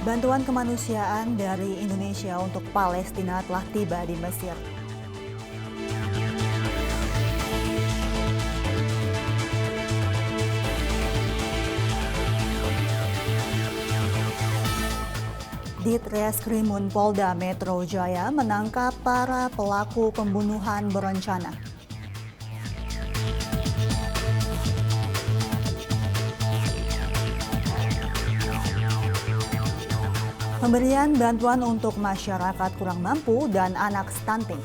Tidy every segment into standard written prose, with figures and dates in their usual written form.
Bantuan kemanusiaan dari Indonesia untuk Palestina telah tiba di Mesir. Ditreskrimun Polda Metro Jaya menangkap para pelaku pembunuhan berencana. Pemberian bantuan untuk masyarakat kurang mampu dan anak stunting.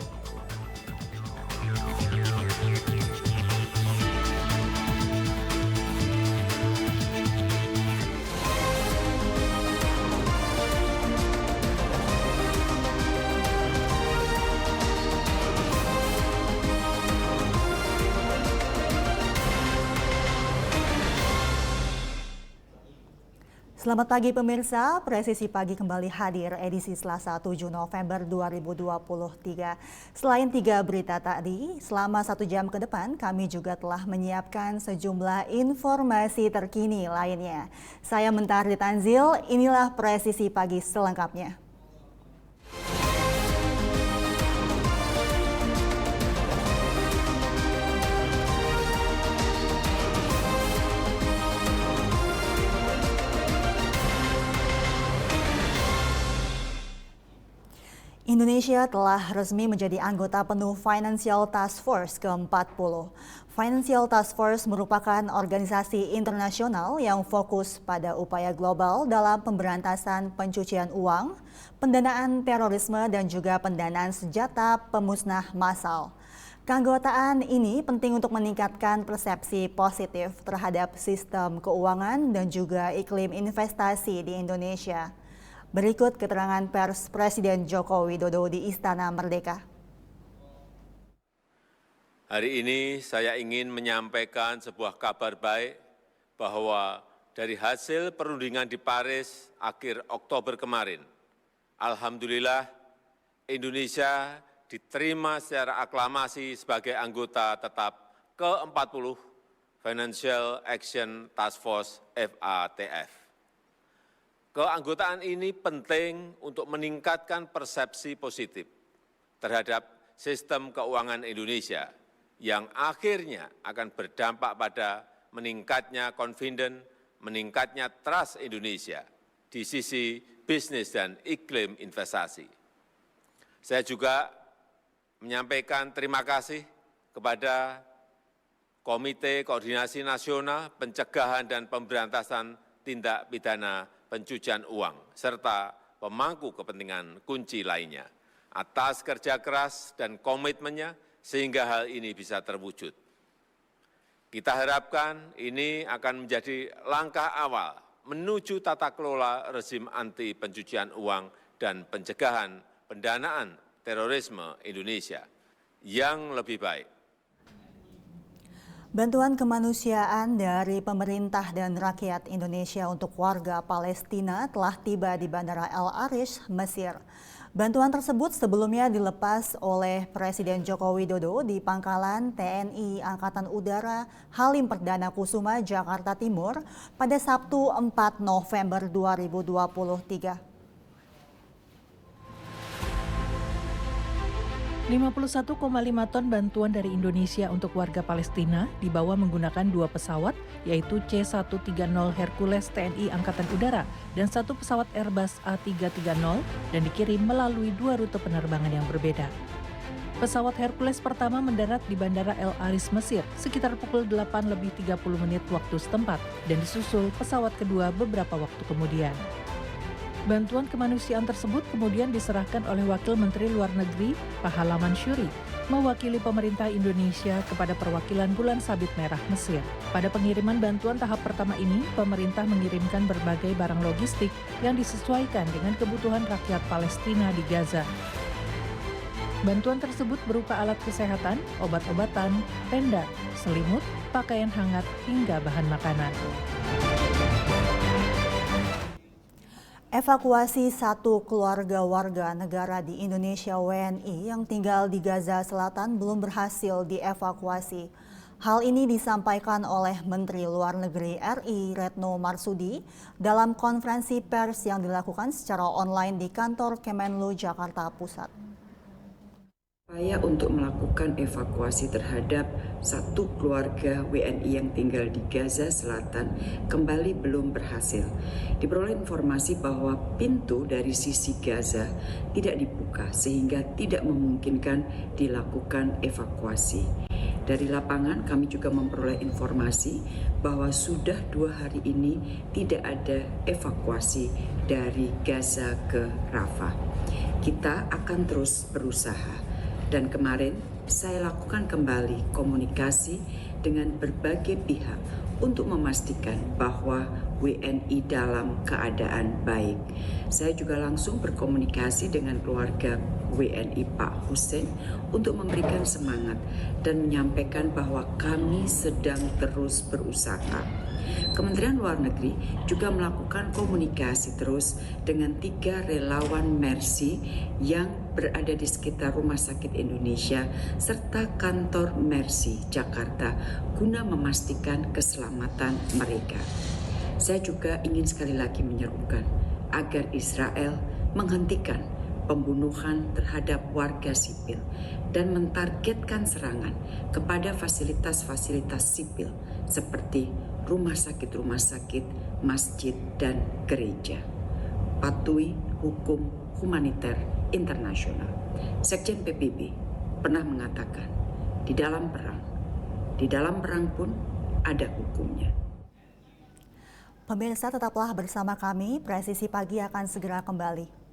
Selamat pagi pemirsa, Presisi Pagi kembali hadir edisi Selasa 7 November 2023. Selain 3 berita tadi, selama 1 jam ke depan kami juga telah menyiapkan sejumlah informasi terkini lainnya. Saya Mentari Tanzil, inilah Presisi Pagi selengkapnya. Indonesia telah resmi menjadi anggota penuh Financial Task Force ke-40. Financial Task Force merupakan organisasi internasional yang fokus pada upaya global dalam pemberantasan pencucian uang, pendanaan terorisme, dan juga pendanaan senjata pemusnah massal. Keanggotaan ini penting untuk meningkatkan persepsi positif terhadap sistem keuangan dan juga iklim investasi di Indonesia. Berikut keterangan pers Presiden Joko Widodo di Istana Merdeka. Hari ini saya ingin menyampaikan sebuah kabar baik bahwa dari hasil perundingan di Paris akhir Oktober kemarin, alhamdulillah Indonesia diterima secara aklamasi sebagai anggota tetap ke-40 Financial Action Task Force FATF. Keanggotaan ini penting untuk meningkatkan persepsi positif terhadap sistem keuangan Indonesia yang akhirnya akan berdampak pada meningkatnya confidence, meningkatnya trust Indonesia di sisi bisnis dan iklim investasi. Saya juga menyampaikan terima kasih kepada Komite Koordinasi Nasional Pencegahan dan Pemberantasan Tindak Pidana Pencucian uang, serta pemangku kepentingan kunci lainnya, atas kerja keras dan komitmennya sehingga hal ini bisa terwujud. Kita harapkan ini akan menjadi langkah awal menuju tata kelola rezim anti pencucian uang dan pencegahan pendanaan terorisme Indonesia yang lebih baik. Bantuan kemanusiaan dari pemerintah dan rakyat Indonesia untuk warga Palestina telah tiba di Bandara El Arish, Mesir. Bantuan tersebut sebelumnya dilepas oleh Presiden Joko Widodo di Pangkalan TNI Angkatan Udara Halim Perdana Kusuma, Jakarta Timur pada Sabtu 4 November 2023. 51,5 ton bantuan dari Indonesia untuk warga Palestina dibawa menggunakan 2 pesawat, yaitu C-130 Hercules TNI Angkatan Udara dan 1 pesawat Airbus A330 dan dikirim melalui 2 rute penerbangan yang berbeda. Pesawat Hercules pertama mendarat di Bandara El Arish, Mesir sekitar pukul 8:30 waktu setempat dan disusul pesawat kedua beberapa waktu kemudian. Bantuan kemanusiaan tersebut kemudian diserahkan oleh Wakil Menteri Luar Negeri Pahala Mansyuri, mewakili pemerintah Indonesia kepada perwakilan Bulan Sabit Merah Mesir. Pada pengiriman bantuan tahap pertama ini, pemerintah mengirimkan berbagai barang logistik yang disesuaikan dengan kebutuhan rakyat Palestina di Gaza. Bantuan tersebut berupa alat kesehatan, obat-obatan, tenda, selimut, pakaian hangat, hingga bahan makanan. Evakuasi 1 keluarga warga negara di Indonesia WNI yang tinggal di Gaza Selatan belum berhasil dievakuasi. Hal ini disampaikan oleh Menteri Luar Negeri RI Retno Marsudi dalam konferensi pers yang dilakukan secara online di kantor Kemenlu Jakarta Pusat. Upaya untuk melakukan evakuasi terhadap satu keluarga WNI yang tinggal di Gaza Selatan kembali belum berhasil. Diperoleh informasi bahwa pintu dari sisi Gaza tidak dibuka sehingga tidak memungkinkan dilakukan evakuasi. Dari lapangan kami juga memperoleh informasi bahwa sudah 2 hari ini tidak ada evakuasi dari Gaza ke Rafah. Kita akan terus berusaha. Dan kemarin saya lakukan kembali komunikasi dengan berbagai pihak untuk memastikan bahwa WNI dalam keadaan baik. Saya juga langsung berkomunikasi dengan keluarga WNI Pak Hussein untuk memberikan semangat dan menyampaikan bahwa kami sedang terus berusaha. Kementerian Luar Negeri juga melakukan komunikasi terus dengan 3 relawan Mercy yang berada di sekitar Rumah Sakit Indonesia serta kantor Mercy Jakarta guna memastikan keselamatan mereka. Saya juga ingin sekali lagi menyerukan agar Israel menghentikan pembunuhan terhadap warga sipil dan mentargetkan serangan kepada fasilitas-fasilitas sipil seperti rumah sakit, masjid, dan gereja. Patuhi hukum humaniter internasional. Sekjen PBB pernah mengatakan, di dalam perang pun ada hukumnya. Pemirsa, tetaplah bersama kami, Presisi Pagi akan segera kembali.